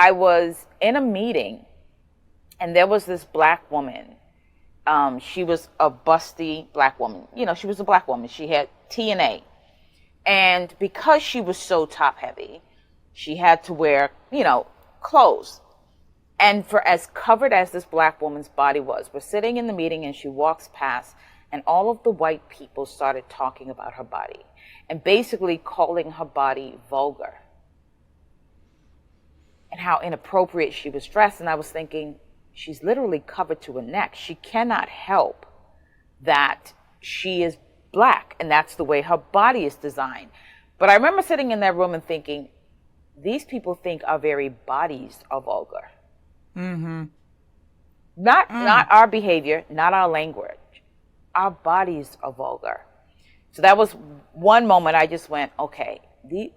I was in a meeting, and there was this black woman. She was a busty black woman. You know, she was a black woman. She had TNA. And because she was so top heavy, she had to wear, you know, clothes. And for as covered as this black woman's body was, we're sitting in the meeting and she walks past, and all of the white people started talking about her body and basically calling her body vulgar and how inappropriate she was dressed. And I was thinking, she's literally covered to her neck. She cannot help that she is black, and that's the way her body is designed. But I remember sitting in that room and thinking, these people think our very bodies are vulgar. Mm-hmm. Not our behavior, not our language. Our bodies are vulgar. So that was one moment I just went, okay,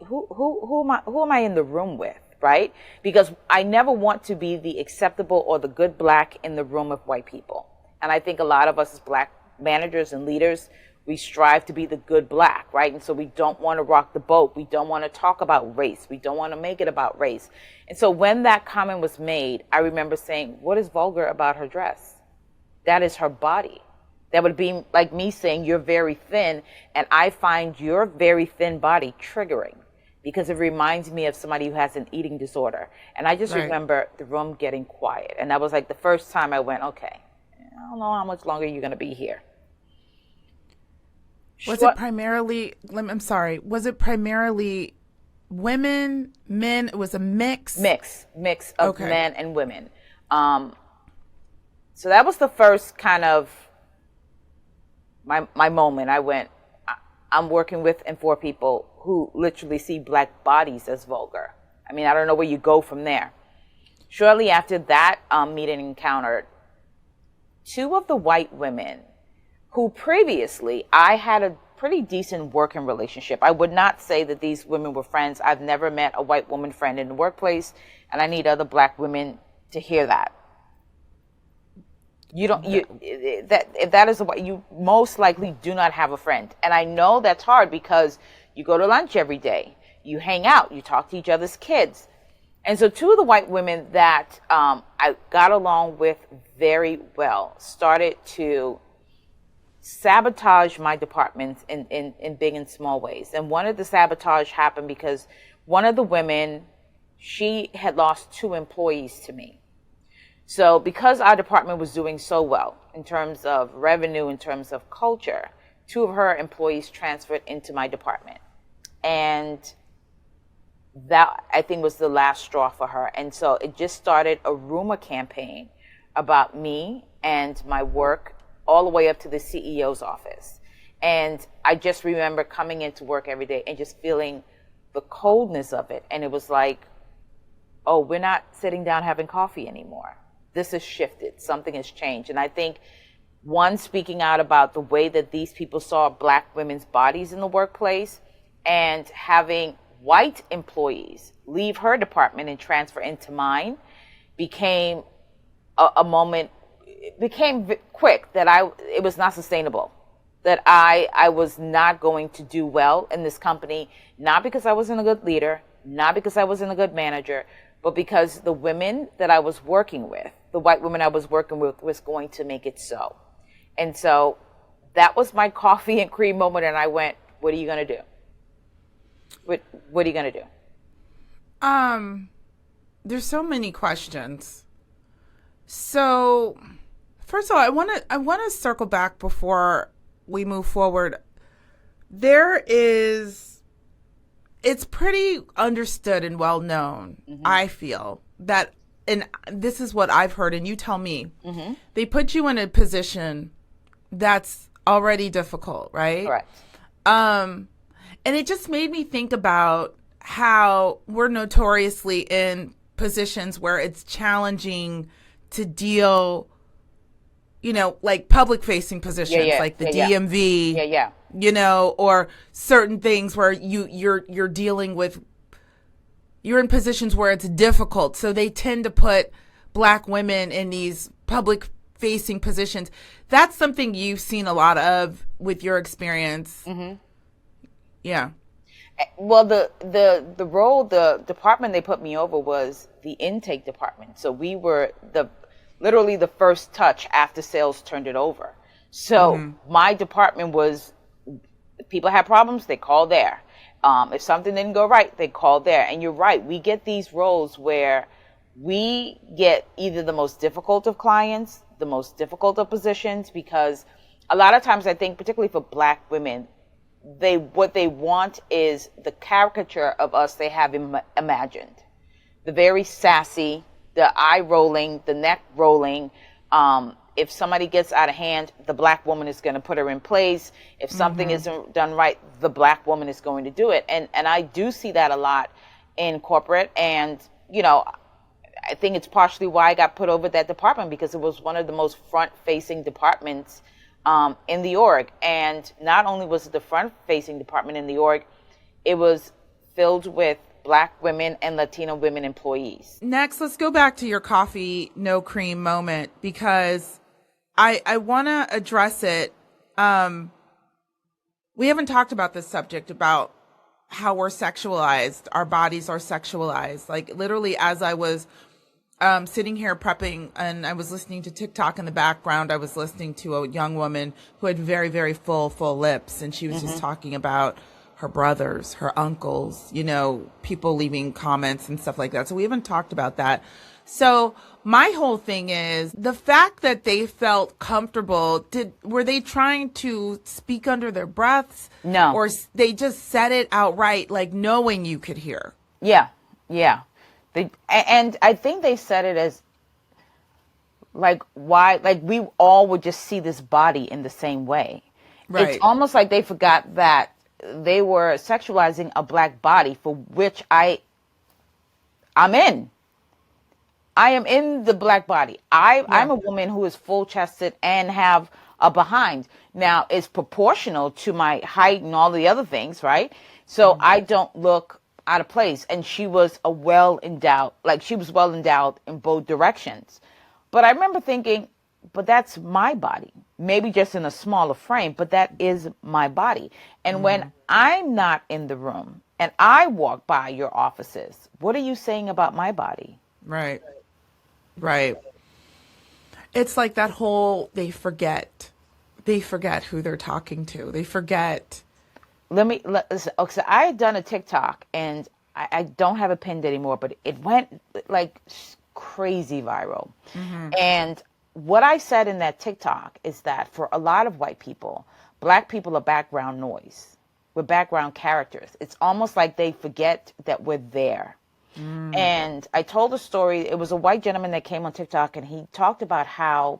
who am I in the room with, right? Because I never want to be the acceptable or the good black in the room of white people. And I think a lot of us as black managers and leaders, we strive to be the good black, right? And so we don't want to rock the boat. We don't want to talk about race. We don't want to make it about race. And so when that comment was made, I remember saying, what is vulgar about her dress? That is her body. That would be like me saying, you're very thin, and I find your very thin body triggering because it reminds me of somebody who has an eating disorder. And I just remember the room getting quiet. And that was like the first time I went, okay, I don't know how much longer you're going to be here. Was it primarily, I'm sorry, was it primarily women, men? It was a mix? Mix of men and women. So that was the first kind of my moment. I went, I'm working with and for people who literally see black bodies as vulgar. I mean, I don't know where you go from there. Shortly after that meeting encounter, two of the white women who previously I had a pretty decent working relationship. I would not say that these women were friends. I've never met a white woman friend in the workplace, and I need other black women to hear that. If that is what you most likely do not have a friend. And I know that's hard because you go to lunch every day, you hang out, you talk to each other's kids. And so two of the white women that I got along with very well started to sabotage my departments in big and small ways. And one of the sabotage happened because one of the women, she had lost 2 employees to me. So because our department was doing so well in terms of revenue, in terms of culture, 2 of her employees transferred into my department. And that, I think, was the last straw for her. And so it just started a rumor campaign about me and my work all the way up to the CEO's office. And I just remember coming into work every day and just feeling the coldness of it. And it was like, oh, we're not sitting down having coffee anymore. This has shifted. Something has changed. And I think, one, speaking out about the way that these people saw black women's bodies in the workplace, and having white employees leave her department and transfer into mine became a moment. It became quick that it was not sustainable, that I was not going to do well in this company, not because I wasn't a good leader, not because I wasn't a good manager, but because the women that I was working with, the white women I was working with, was going to make it so. And so that was my coffee and cream moment, and I went, what are you going to do? What are you going to do? There's so many questions. So first of all, I want to circle back before we move forward. It's pretty understood and well known, I feel, that, and this is what I've heard, and you tell me, they put you in a position that's already difficult, right? Correct. And it just made me think about how we're notoriously in positions where it's challenging to deal, like public facing positions, like the DMV, or certain things where you're dealing with, you're in positions where it's difficult. So they tend to put black women in these public facing positions. That's something you've seen a lot of with your experience. Mm-hmm. Yeah. Well, the role, the department they put me over was the intake department. So we were literally the first touch after sales turned it over. So my department was, people had problems, they called there. If something didn't go right, they called there. And you're right, we get these roles where we get either the most difficult of clients, the most difficult of positions, because a lot of times I think, particularly for Black women, what they want is the caricature of us they have imagined. The very sassy, the eye rolling, the neck rolling. If somebody gets out of hand, the Black woman is going to put her in place. If something isn't done right, the Black woman is going to do it. And I do see that a lot in corporate. And, you know, I think it's partially why I got put over that department, because it was one of the most front-facing departments in the org. And not only was it the front-facing department in the org, it was filled with Black women and Latino women employees. Next, let's go back to your coffee no cream moment, because I want to address it. We haven't talked about this subject, about how we're sexualized. Our bodies are sexualized. Like, literally, as I was sitting here prepping and I was listening to TikTok in the background, I was listening to a young woman who had very, very full lips. And she was just talking about her brothers, her uncles, you know, people leaving comments and stuff like that. So we haven't talked about that. So my whole thing is the fact that they felt comfortable. Were they trying to speak under their breaths? No. Or they just said it outright, like knowing you could hear? Yeah. And I think they said it as like, why, like we all would just see this body in the same way. Right. It's almost like they forgot that they were sexualizing a Black body, for which I'm in. I am in the Black body. I'm a woman who is full chested and have a behind. Now, it's proportional to my height and all the other things, right? So I don't look out of place. And she was well endowed in both directions. But I remember thinking, but that's my body. Maybe just in a smaller frame, but that is my body. And when I'm not in the room and I walk by your offices, what are you saying about my body? Right. It's like that whole, they forget who they're talking to. They forget. So I had done a TikTok, and I don't have it pinned anymore, but it went like crazy viral. And what I said in that TikTok is that for a lot of white people, Black people are background noise. We're background characters. It's almost like they forget that we're there. And I told a story. It was a white gentleman that came on TikTok, and he talked about how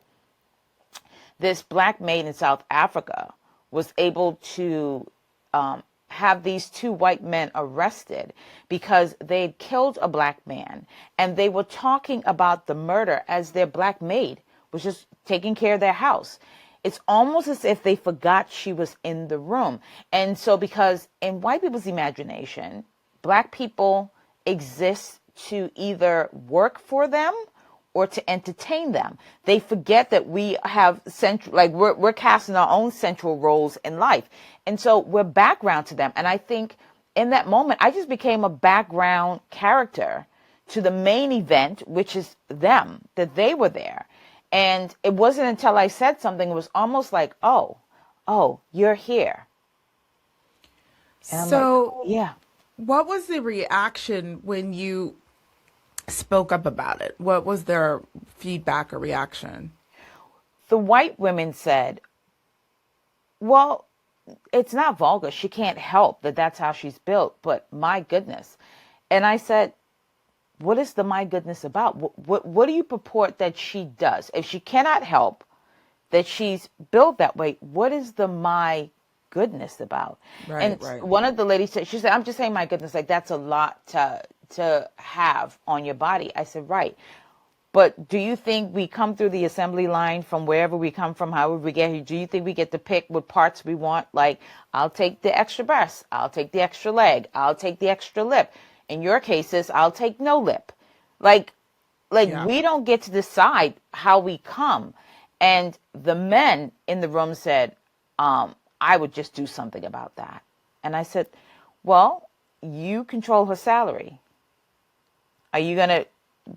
this Black maid in South Africa was able to have these two white men arrested because they'd killed a Black man, and they were talking about the murder as their Black maid was just taking care of their house. It's almost as if they forgot she was in the room. And so, because in white people's imagination, Black people exist to either work for them or to entertain them. They forget that we have we're casting our own central roles in life. And so we're background to them. And I think in that moment, I just became a background character to the main event, which is them, that they were there. And it wasn't until I said something, it was almost like, oh, you're here. And so, like, yeah. What was the reaction when you spoke up about it? What was their feedback or reaction? The white women said, well, it's not vulgar. She can't help that that's how she's built, but my goodness. And I said, what is the my goodness about? What do you purport that she does? If she cannot help that she's built that way, what is the my goodness about? Right. One of the ladies said, she said, I'm just saying my goodness, like that's a lot to have on your body. I said, right. But do you think we come through the assembly line from wherever we come from, however we get here? Do you think we get to pick what parts we want? Like, I'll take the extra breast. I'll take the extra leg. I'll take the extra lip. In your cases, I'll take no lip. Like we don't get to decide how we come. And the men in the room said, I would just do something about that. And I said, well, you control her salary. Are you going to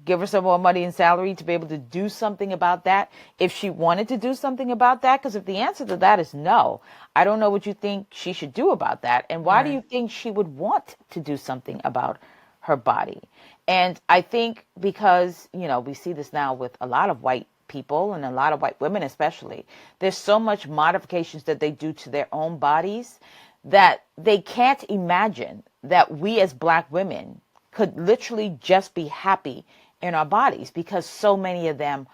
give her some more money in salary to be able to do something about that if she wanted to do something about that? Because if the answer to that is no, I don't know what you think she should do about that. And why do you think she would want to do something about her body? And I think because, we see this now with a lot of white people and a lot of white women especially, there's so much modifications that they do to their own bodies that they can't imagine that we as Black women could literally just be happy in our bodies, because so many of them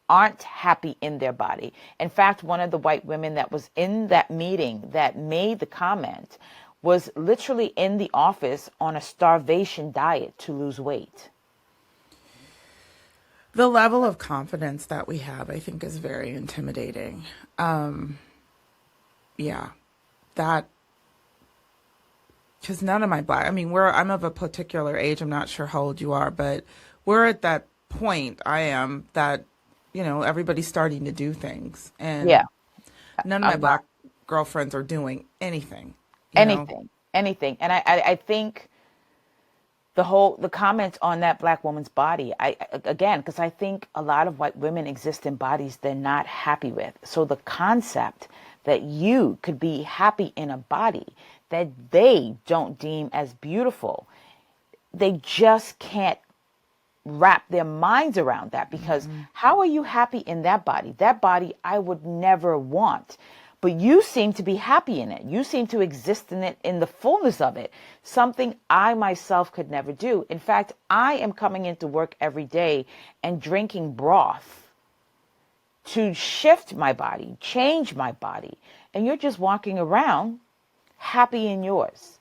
aren't happy in their body. In fact, one of the white women that was in that meeting that made the comment was literally in the office on a starvation diet to lose weight. The level of confidence that we have, I think, is very intimidating. Because none of my Black, I'm of a particular age. I'm not sure how old you are, but we're at that point, I am, that, everybody's starting to do things. And none of my Black girlfriends are doing anything. Anything. And I think the comments on that Black woman's body, because I think a lot of white women exist in bodies they're not happy with. So the concept that you could be happy in a body that they don't deem as beautiful, they just can't wrap their minds around that, because how are you happy in that body? That body I would never want. But you seem to be happy in it. You seem to exist in it, in the fullness of it, something I myself could never do. In fact, I am coming into work every day and drinking broth to shift my body, change my body. And you're just walking around happy in yours.